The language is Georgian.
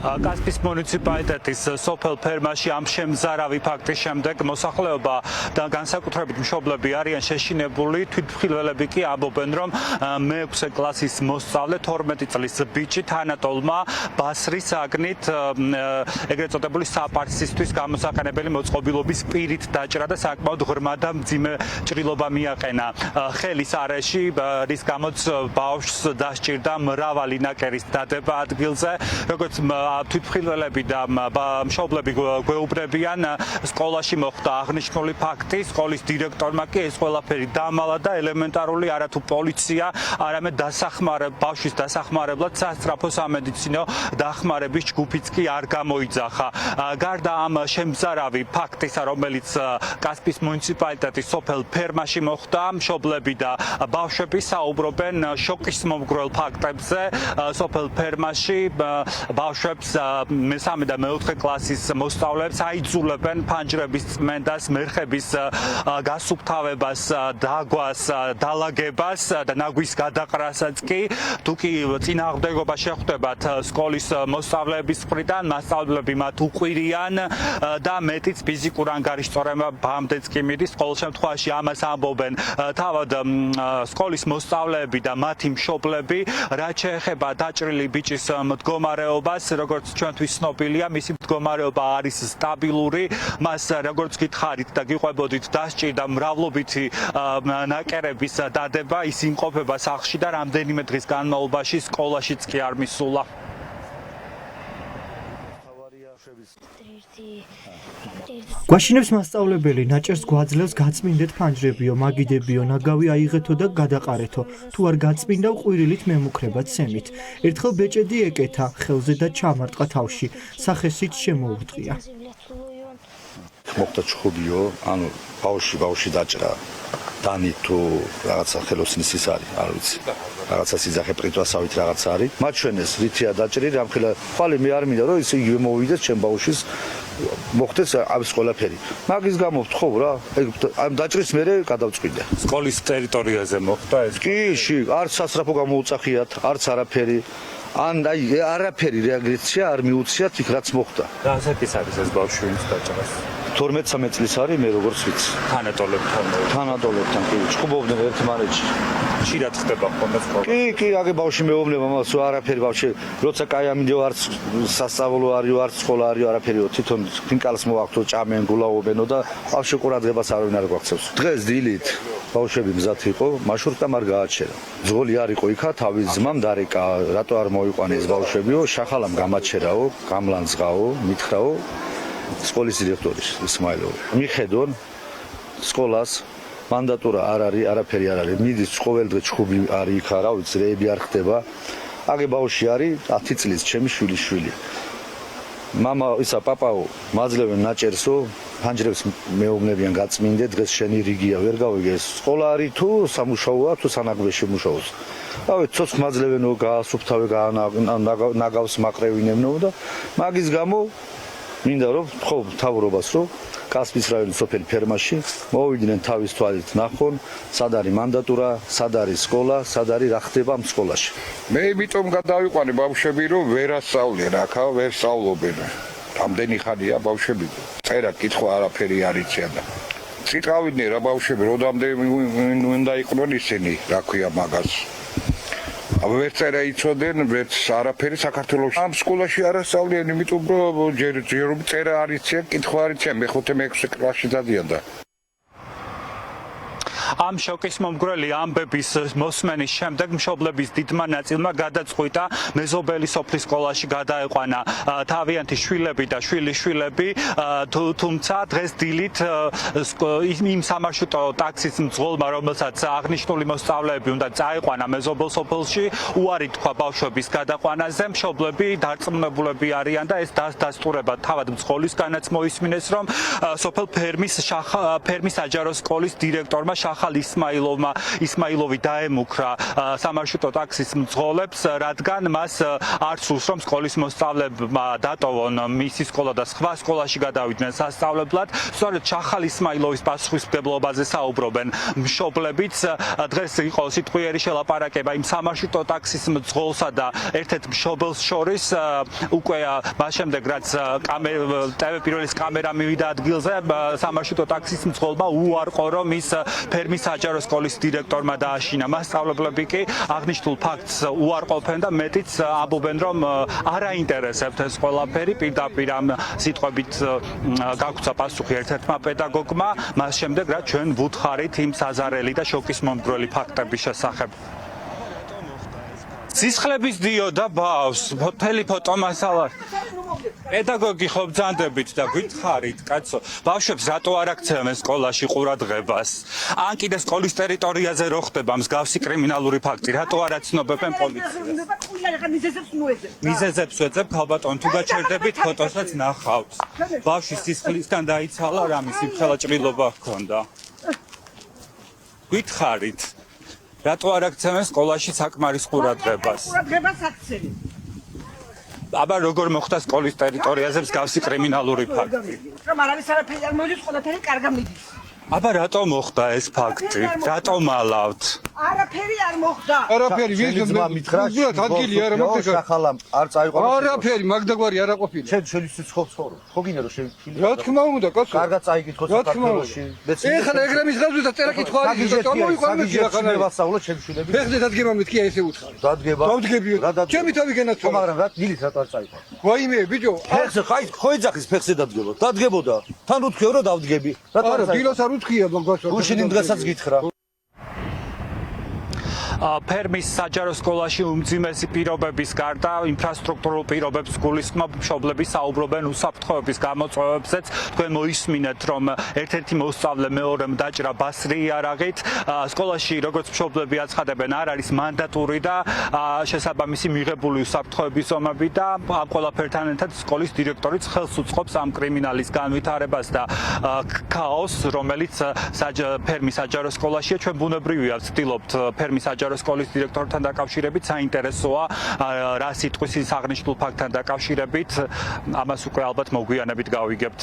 კასპიის მუნიციპალიტეტის სოფელ ფერმაში ამ შემზარავი ფაქტის შემდეგ მოსახლეობა და განსაკუთრებით მშობლები არიან შეშინებული, თვითმხილველები კი ამბობენ, რომ მე-6 კლასის მოსწავლე 12 წლის ბიჭი თანატოლმა ბასრის აგნით ეგრეთ წოდებული საპარსისთვის გამოსაყენებელი მოწყობილობის პირით დაჭრა და საკმაოდ ღრმა და მძიმე ჭრილობა მიაყენა ხელის არეში, რის გამოც ბავშვს დასჭირდა მრავალი ნაკერის დადება ადგილზე, როგორც თვითმხილველები და მშობლები გვეუბნებიან, სკოლაში მოხდა აღნიშნული ფაქტი, სკოლის დირექტორმა კი ეს ყველაფერი დამალა და ელემენტარული არათუ პოლიცია, არამედ ბავშვის დასახმარებლად სასწრაფო სამედიცინო დახმარების ჯგუფიც კი არ გამოიძახა. გარდა ამ შემზარავი ფაქტისა, რომელიც კასპიის მუნიციპალიტეტის სოფელ ფერმაში მოხდა, მშობლები და ბავშვები საუბრობენ შოკის მომგვრელ ფაქტებზე. სოფელ ფერმაში ბავშვებს მე-3 და მე-4 კლასის მოსწავლეებს აიძულებენ ფანჯრების წმენდას, მერხების გასუფთავებას, დაგვას, დალაგებას და ნაგვის გადაყრასაც კი. თუ კი წინააღმდეგობა შეხვდებათ სკოლის მოსწავლეების მხრიდან, მასწავლებლები მათ უყვირიან და მეტიც ფიზიკურ ანგარიშწორებამდეც კი მიდის. ყოველ შემთხვევაში ამას ამბობენ თავად სკოლის მოსწავლეები და მათი მშობლები. რაც შეეხება დაჭრილი ბიჭის მდგომარეობას, როგორც ჩვენთვის ცნობილია, მისი მდგომარეობა არის სტაბილური. მას როგორც გითხარით და გიყვებოდით, დასჭირდა მრავლობითი ნაკერების დადება, ის იმყოფება სახლში და რამდენიმე დღის განმავლობაში სკოლაშიც კი არ მისულა. გვაშინებს მასწავლებელი, ნაჭერს გვაძლევს გაწმინდეთ ფანჯრებიო, მაგიდებიო, ნაგავი აიღეთო და გადაყარეთო. თუ არ გაწმინდა, ყვირილით მემუქრებად სემით. ერთხელ ბეჭედი ეკეთა, ხელზე და ჩამარტყა თავში, სახესით შემოუღწია. მოხდა ჩხუბიო, ანუ ბავშვი დაჭრა. დანი თუ რაღაცა ხელოსნის ის არის, არ ვიცი. რაღაცა სიძახე პრიტვასავით რაღაც არის. მაჩვენეს რითია დაჭრი, რამხელა ხვალე მე არ მინდა რომ ის იგივე მოვიდეს ჩემ ბავშვის მოხდეს ამ ყველაფერი. მაგის გამო ვთხოვ რა, ამ დაჭრის მერე გადავწყვიტე. სკოლის ტერიტორიაზე მოხდა ეს? კი, არც სასწრაფო გამოუწახიათ, არც არაფერი. ან აი არაფერი რეაგრიცია არ მიუციათ იქ რაც მოხდა. და ასეთი არის ეს ბავშვი ვინც დაჭრას. 12-13 წლის არის, მე როგორც ვიცი. თანატოლებთან კი, ჩხუბობდნენ ერთმანეთში. ხშირად ხდება ხოლმე სკოლაში. კი, აგე ბავშვი მეუბნება მას არაფერი ბავშვი, როცა კაი ამინდიო არც სასწავლო არისო, არც სკოლა არისო, არაფერიო, თვითონ ფინკალს მოაქვთო, ჭამენ, გულაობენო და ბავშვი ყურადღებას არ ვინ არ გვაქცევს. დღეს დილით ბავშვები მზად იყო, მაშურტამ არ გააჩერა. ძღოლი არ იყო იქა, თავის ძმამ დარეკა, რატო არ მოიყვანე ეს ბავშვებიო, შახალამ გამაჩერაო, გამლანძღაო, მითხრაო სკოლის დირექტორის ისმაილოვი. მიხედონ სკოლას მანდატურა არ არის, არაფერი არ არის. მიდის ყოველდღე ჩხუბი არის იქა, რა ვიცი, რეები არ ხდება. აგე ბავშვი არის 10 წლის, ჩემი შვილი. მამა ისა პაპაო მაძლევენ ნაჭერსო, ფანჯრებს მეუბნებიან გაწმინდე, დღეს შენი რიგია, ვერ გავიგე სკოლა არის თუ სამუშაოა, თუ სანაგვეში მუშაობს. რავი, ცოცხ მაძლევენო, გაასუფთავე, ნაგავს მაყრევინებნო და მაგის გამო მინდა რომ ვთხოვ მთავრობას, რომ კასპიის რაიონის სოფელ ფერმაში მოვიდნენ თავის თვალით ნახონ, სად არის მანდატურა, სად არის სკოლა, სად არის რა ხდება ამ სკოლაში. მე იმიტომ გადავიყვანე ბავშვები, რომ ვერ ასწავლენ აქა, ვერ სწავლობენ. რამდენი ხანია ბავშვები? წერა, კითხვა არაფერი არ იციან და წიყავიდნენ რა ბავშვები, როდამდე უნდა იყვნენ ისინი, რა ქვია მაგას. ვერ წერა იცოდნენ, ვერც არაფერი საქართველოში. ამ სკოლაში არ ასწავლიან, იმიტომ რომ ჯერ წერა არ იციან, კითხვა არ იციან, მე-5 მე-6 კლასში დადიან და ამ შოკის მომგვრელი ამბების მოსმენის შემდეგ მშობლების დიდმა ნაწილმა გადაწყვიტა მეზობელი სოფლის სკოლაში გადაეყვანა თავიანთი შვილები და შვილიშვილები, თუმცა დღეს დილით იმ სამარშრუტო ტაქსის მძღოლმა, რომელსაც აღნიშნული მოსწავლეები უნდა წაეყვანა მეზობელ სოფელში, უარი თქვა ბავშვების გადაყვანაზე. მშობლები დარწმუნებულები არიან და ეს დასტურება თავად მძღოლისგანაც მოისმინეს, რომ სოფელ ფერმის საჯარო სკოლის დირექტორმა ჩახალ ისმაილოვი დაემუქრა სამარშრუტო ტაქსის მძღოლებს, რადგან მას არ სურს, რომ სკოლის მოსწავლეებმა დატოვონ მისი სკოლა და სხვა სკოლაში გადავიდნენ სასწავლებლად. სწორედ ჩახალ ისმაილოვის პასუხისმგებლობაზე საუბრობენ მშობლებიც. დღეს იყო სიტყვიერი შელაპარაკება იმ სამარშრუტო ტაქსის მძღოლსა და ერთ-ერთ მშობელს შორის. უკვე მას შემდეგ, რაც TV პირველის კამერა მივიდა ადგილზე, სამარშრუტო ტაქსის მძღოლმა უარყო, რომ ის ფერმის საჯარო სკოლის დირექტორმა დააშინა. მასწავლებლები კი აღნიშნულ ფაქტს უარყოფენ და მეტიც ამბობენ, რომ არ აინტერესებთ ეს ყველაფერი. პირდაპირ ამ სიტყვებით გაგვცა პასუხი ერთ-ერთმა პედაგოგმა, მას შემდეგ, რაც ჩვენ ვუთხარით იმ საზარელი და შოკის მომგვრელი ფაქტების შესახებ. სისხლების დიოდა ბავს, მთელი ფოტო მასალა. პედაგოგი ხო ბრძანდებით და გითხარით, კაცო, ბავშვებს რატო არ აქცევენ სკოლაში ყურადღებას? ან კიდე სკოლის ტერიტორიაზე რო ხდება მსგავსი კრიმინალური ფაქტი, რატო არ აცნობებენ პოლიციას? მიზეზებს ვეძებ, ქალბატონ, თუ გაჩერდებით, ფოტოსაც ნახავთ. ბავშვის სისხლისგან დაიცალა რამე სიფხელა ჭრილობა ჰქონდა. გითხარით. რატო არ აქცევენ სკოლაში საკმარის ყურადღებას? ყურადღებას აქცევენ. აბა როგორ მოხდა სკოლის ტერიტორიაზე მსგავსი კრიმინალური ფაქტი? რომ არავის არაფერი არ მოდის, ყველაფერი კარგად მიდის. აბა რატო მოხდა ეს ფაქტი? რატო მალავთ? არაფერი არ მოხდა. არაფერი ძმა მითხრა, უბრალოდ ადგილი არა მოხდა. შახალამ არ წაიყვანო. არაფერი მაგდაგვარი არა ყოფილა. შენ ცხოვრობ ცხოვრობ. ხო გინდა რომ შენ რა თქმა უნდა, კაცო. კარგად წაიკითხო საქართველოში. ეხლა ეგრემის ღაზვი და წერა კითხვა არის და წამოიყვანე ხან არა. ვასწავლო ჩემ შვილები. ფეხზე დადგება მეთქია ესე უთხარი. დადგება. დავდგებიო. ჩემი თავი გენაცვალა. მაგრამ რა დილით რატო არ წაიყვანო? ვაიმე, ბიჭო. ფეხზე ხო ეძახის ფეხზე დადგება. დადგებოდა. თან უთქეო რომ დავდგები. რატო არ არა, წაიყვანო? დილოს არ უთხია მაგასო. გუშინ იმ დღესაც გითხრა. ფერმის საჯარო სკოლაში უმძიმესი პირობების გარდა ინფრასტრუქტურულ პირობებს გულისხმობ მშობლები საუბრობენ უსაფრთხოების გამოწვევებზეც. თქვენ მოისმინეთ, რომ ერთ-ერთი მოსწავლე მეორემ დაჭრა ბასრი იარაღით. სკოლაში როგორც მშობლები აცხადებენ, არ არის მანდატური და შესაბამისი მიღებული უსაფრთხოების ომები და ამ ყველაფერთან ერთად სკოლის დირექტორიც ხელს უწყობს ამ კრიმინალის განვითარებას და ქაოსს, რომელიც ფერმის საჯარო სკოლაშია. ჩვენ ბუნებრივია ვცდილობთ ფერმის საჯარო სკოლის დირექტორთან დაკავშირებით, საინტერესოა რა სიტყვის ის აღნიშნულ ფაქტთან დაკავშირებით, ამას უკვე ალბათ მოგვიანებით გავიგებთ.